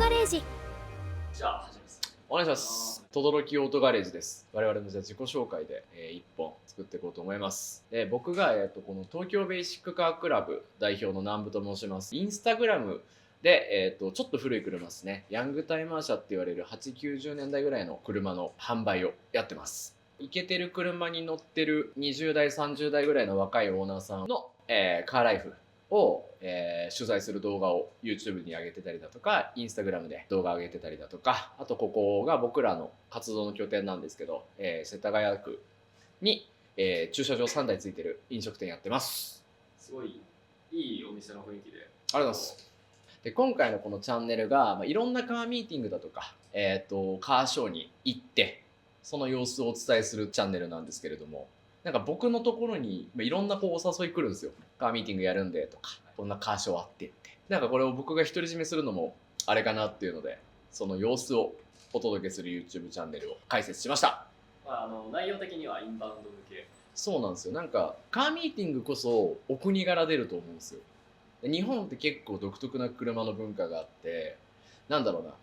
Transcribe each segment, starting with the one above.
ガレージ。じゃあ始めます。お願いします。轟オートガレージです。我々のじゃあ自己紹介で、1本作っていこうと思います。僕が、この東京ベーシックカークラブ代表の南部と申します。インスタグラムで、ちょっと古い車ですね。ヤングタイマー車って言われる8、90年代ぐらいの車の販売をやってます。イケてる車に乗ってる20代、30代ぐらいの若いオーナーさんの、カーライフを、取材する動画を YouTube に上げてたりだとか Instagram で動画上げてたりだとか、あとここが僕らの活動の拠点なんですけど、世田谷区に、駐車場3台ついてる飲食店やってます。すごいいいお店の雰囲気で。ありがとうございます。で今回のこのチャンネルが、いろんなカーミーティングだとか、カーショーに行ってその様子をお伝えするチャンネルなんですけれども、なんか僕のところにいろんなお誘い来るんですよ。カーミーティングやるんでとか、こんなカーショーあってって。なんかこれを僕が独り占めするのもあれかなっていうので、その様子をお届けする YouTube チャンネルを開設しました。内容的にはインバウンド向け。そうなんですよ。なんかカーミーティングこそお国柄出ると思うんですよ。日本って結構独特な車の文化があって、なんだろうな、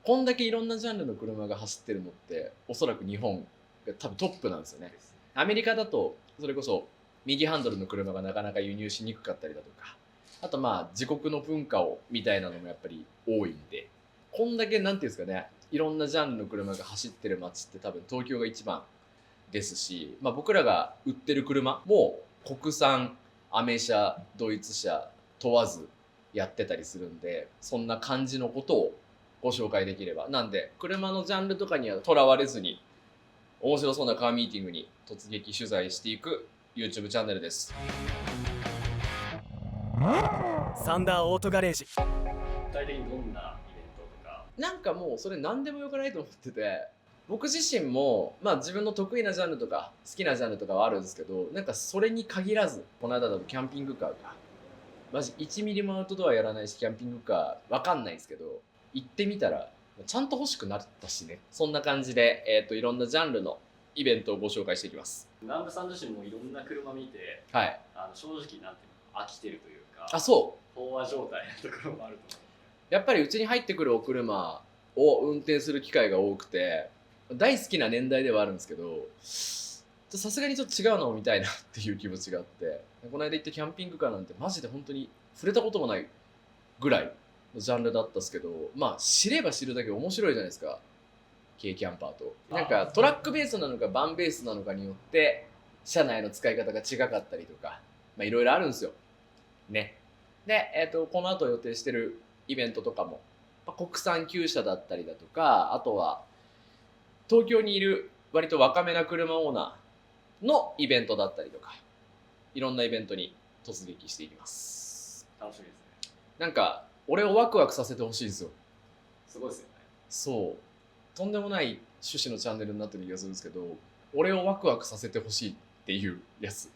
こんだけいろんなジャンルの車が走ってるのっておそらく日本が多分トップなんですよね。アメリカだとそれこそ右ハンドルの車がなかなか輸入しにくかったりだとか、あと自国の文化をみたいなのもやっぱり多いんで、こんだけなんていうんですかね、いろんなジャンルの車が走ってる街って多分東京が一番ですし、僕らが売ってる車も国産、アメ車、ドイツ車問わずやってたりするんで、そんな感じのことをご紹介できれば。なんで車のジャンルとかにはとらわれずに面白そうなカーミーティングに突撃取材していく YouTube チャンネルです。サンダーオートガレージ。具体的にどんなイベントとか。なんかもうそれ何でもよくないと思ってて、僕自身も自分の得意なジャンルとか好きなジャンルとかはあるんですけど、なんかそれに限らず、この間だとキャンピングカーがマジ1ミリもアウトドアやらないし、キャンピングカーわかんないんですけど、行ってみたらちゃんと欲しくなったしね。そんな感じで、いろんなジャンルのイベントをご紹介していきます。南部さん自身もいろんな車見て、はい。正直なんていうの、飽きてるというか。あ、そう。飽和状態のところもあると思う。やっぱりうちに入ってくるお車を運転する機会が多くて、大好きな年代ではあるんですけど、さすがにちょっと違うのを見たいなっていう気持ちがあって、この間行ったキャンピングカーなんてマジで本当に触れたこともないぐらいのジャンルだったんですけど、知れば知るだけ面白いじゃないですか、軽キャンパーと。なんかトラックベースなのかバンベースなのかによって車内の使い方が違かったりとか、いろいろあるんですよね。で、この後予定してるイベントとかも、国産旧車だったりだとか、あとは東京にいる割と若めな車オーナーのイベントだったりとか、いろんなイベントに突撃していきます。楽しみですね。なんか俺をワクワクさせてほしいんですよ。すごいですよね。そう、とんでもない趣旨のチャンネルになってる気がするんですけど、俺をワクワクさせてほしいっていうやつ。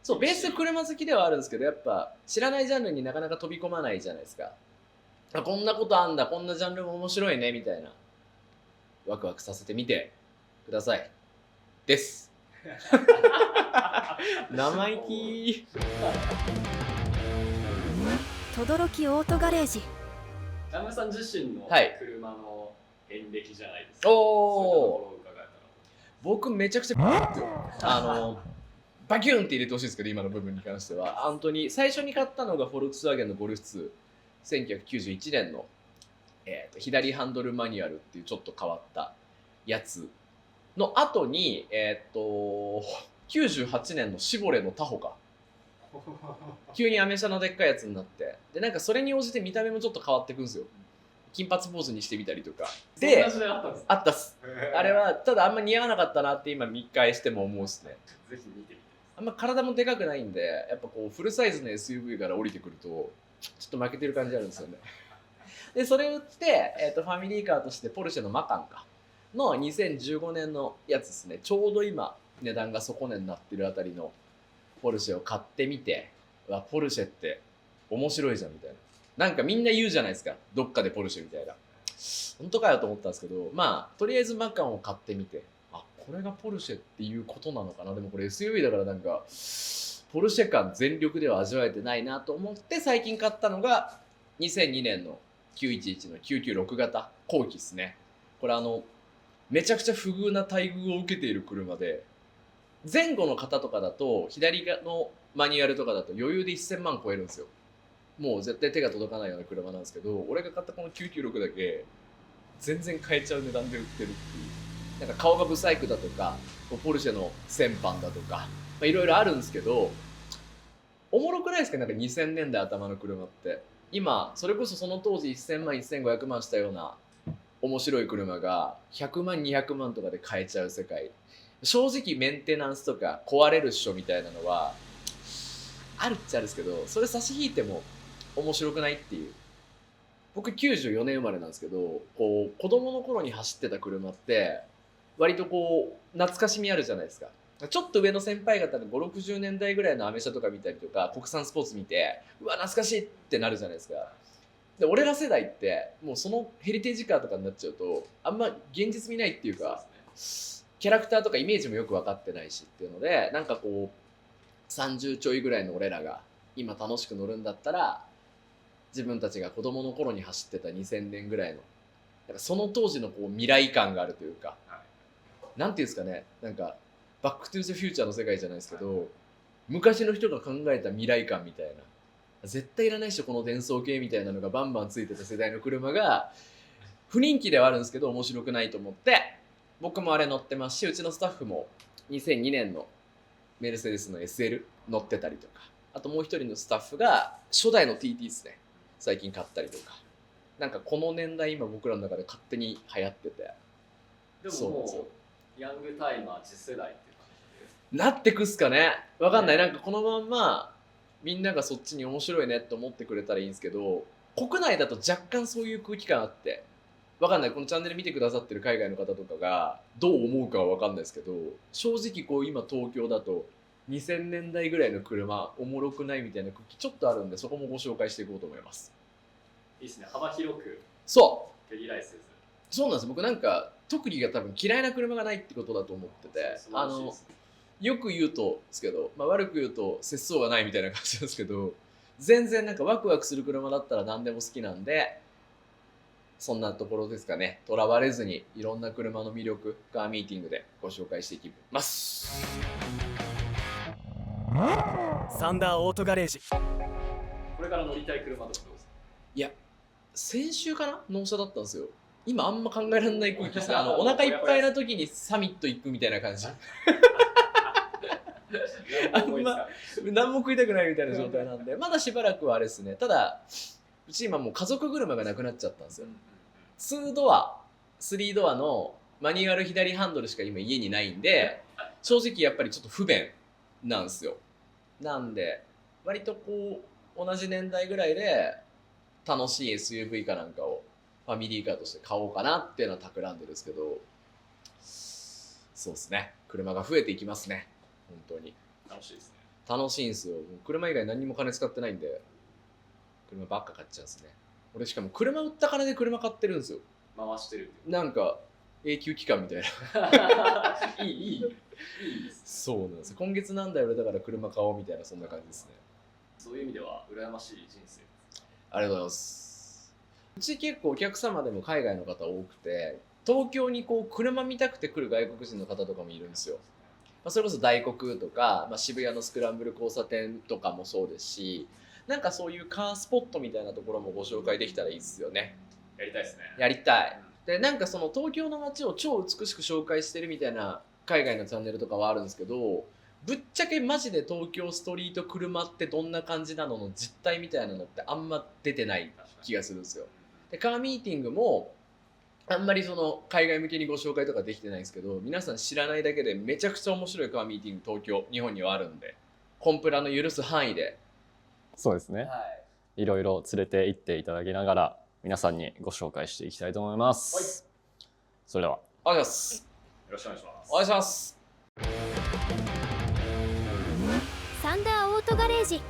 そう、ベース車好きではあるんですけど、やっぱ知らないジャンルになかなか飛び込まないじゃないですか。こんなことあんだ、こんなジャンルも面白いねみたいな、ワクワクさせてみてくださいです生意気。轟オートガレージ。南部さん自身のはい車の遍歴じゃないですか。おそういったところを伺えたら。僕めちゃくちゃバキュンって入れてほしいですけど、今の部分に関しては本当に最初に買ったのがフォルクスワーゲンのゴルフ2、1991年の、左ハンドルマニュアルっていうちょっと変わったやつの後に、98年のシボレのタホか急にアメ車のでっかいやつになって、でなんかそれに応じて見た目もちょっと変わってくんですよ。金髪坊主にしてみたりとかで、そんな時代あったんですか。あったっす。あれはただあんま似合わなかったなって今見返しても思うっすね。ぜひ見てみて。あんま体もでかくないんで、やっぱこうフルサイズの SUV から降りてくるとちょっと負けてる感じあるんですよね。でそれを売って、ファミリーカーとしてポルシェのマカンかの2015年のやつですね。ちょうど今値段が底値になってるあたりのポルシェを買ってみて、ポルシェって面白いじゃんみたいな。なんかみんな言うじゃないですか、どっかでポルシェみたいな。本当かよと思ったんですけど、とりあえずマカンを買ってみて、これがポルシェっていうことなのかな。でもこれ SUV だからなんかポルシェ感全力では味わえてないなと思って最近買ったのが2002年の911の996型後期ですね。これめちゃくちゃ不遇な待遇を受けている車で、前後の方とかだと左のマニュアルとかだと余裕で1000万超えるんですよ。もう絶対手が届かないような車なんですけど、俺が買ったこの996だけ全然買えちゃう値段で売ってるっていう。なんか顔がブサイクだとか、ポルシェの先般だとか、いろいろあるんですけど、おもろくないですか？なんか2000年代頭の車って。今それこそその当時1000万1500万したような面白い車が100万200万とかで買えちゃう世界。正直メンテナンスとか壊れるっしょみたいなのはあるっちゃあるんですけど、それ差し引いても面白くないっていう。僕94年生まれなんですけど、こう子供の頃に走ってた車って割とこう懐かしみあるじゃないですか。ちょっと上の先輩方の5、60年代ぐらいのアメ車とか見たりとか国産スポーツ見て、うわ懐かしいってなるじゃないですか。で俺ら世代ってもうそのヘリテージカーとかになっちゃうとあんま現実見ないっていうか、キャラクターとかイメージもよく分かってないしっていうので、なんかこう30ちょいぐらいの俺らが今楽しく乗るんだったら、自分たちが子供の頃に走ってた2000年ぐらいのなんかその当時のこう未来感があるというか、なんていうんですかね、なんかバックトゥーザフューチャーの世界じゃないですけど、昔の人が考えた未来感みたいな、絶対いらない人この伝送系みたいなのがバンバンついてた世代の車が不人気ではあるんですけど面白くないと思って、僕もあれ乗ってますし、うちのスタッフも2002年のメルセデスの SL 乗ってたりとか、あともう一人のスタッフが初代の TT ですね、最近買ったりとか。なんかこの年代今僕らの中で勝手に流行ってて、でももうヤングタイマー次世代っていう感じでなってくっすかね、わかんない。なんかこのまんまみんながそっちに面白いねって思ってくれたらいいんですけど、国内だと若干そういう空気感あって、わかんない、このチャンネル見てくださってる海外の方とかがどう思うかはわかんないですけど、正直こう今東京だと2000年代ぐらいの車おもろくないみたいな空気ちょっとあるんで、そこもご紹介していこうと思います。いいですね、幅広くそう毛嫌いせず。そうなんです。僕なんか特技が多分嫌いな車がないってことだと思ってて、素晴らしいですね。よく言うとですけど、悪く言うと節操がないみたいな感じなんですけど、全然なんかワクワクする車だったら何でも好きなんで、そんなところですかね。とらわれずにいろんな車の魅力、カーミーティングでご紹介していきます。サンダーオートガレージ。これから乗りたい車とかどうですか？いや、先週かな納車だったんですよ。今あんま考えられない空気ですね。お腹いっぱいな時にサミット行くみたいな感じ。あんま何も食いたくないみたいな状態なんで、まだしばらくはあれですね。ただうち今もう家族車がなくなっちゃったんですよ。2ドア3ドアのマニュアル左ハンドルしか今家にないんで、正直やっぱりちょっと不便なんですよ。なんで割とこう同じ年代ぐらいで楽しい SUV かなんかをファミリーカーとして買おうかなっていうのは企んでるんですけど、そうですね、車が増えていきますね。本当に楽しいですね。楽しいんですよ。もう車以外何にも金使ってないんで車ばっか買っちゃうんですね。俺しかも車売った金で車買ってるんですよ。回してるっていう。なんか永久期間みたいな。いいですね。そうなんですよ。今月なんだよ俺だから車買おうみたいな、そんな感じですね。そういう意味では羨ましい人生。ありがとうございます。うち結構お客様でも海外の方多くて、東京にこう車見たくて来る外国人の方とかもいるんですよ。それこそ大黒とか、渋谷のスクランブル交差点とかもそうですし、なんかそういうカースポットみたいなところもご紹介できたらいいですよね。やりたいですね。やりたい。でなんかその東京の街を超美しく紹介してるみたいな海外のチャンネルとかはあるんですけど、ぶっちゃけマジで東京ストリート車ってどんな感じなのの実態みたいなのってあんま出てない気がするんですよ。でカーミーティングもあんまりその海外向けにご紹介とかできてないんですけど、皆さん知らないだけでめちゃくちゃ面白いカーミーティング東京日本にはあるんで、コンプラの許す範囲で。そうですね、はい。いろいろ連れて行っていただきながら皆さんにご紹介していきたいと思います。それではお願いします。よろしくお願いします。お願いします。サンダーオートガレージ。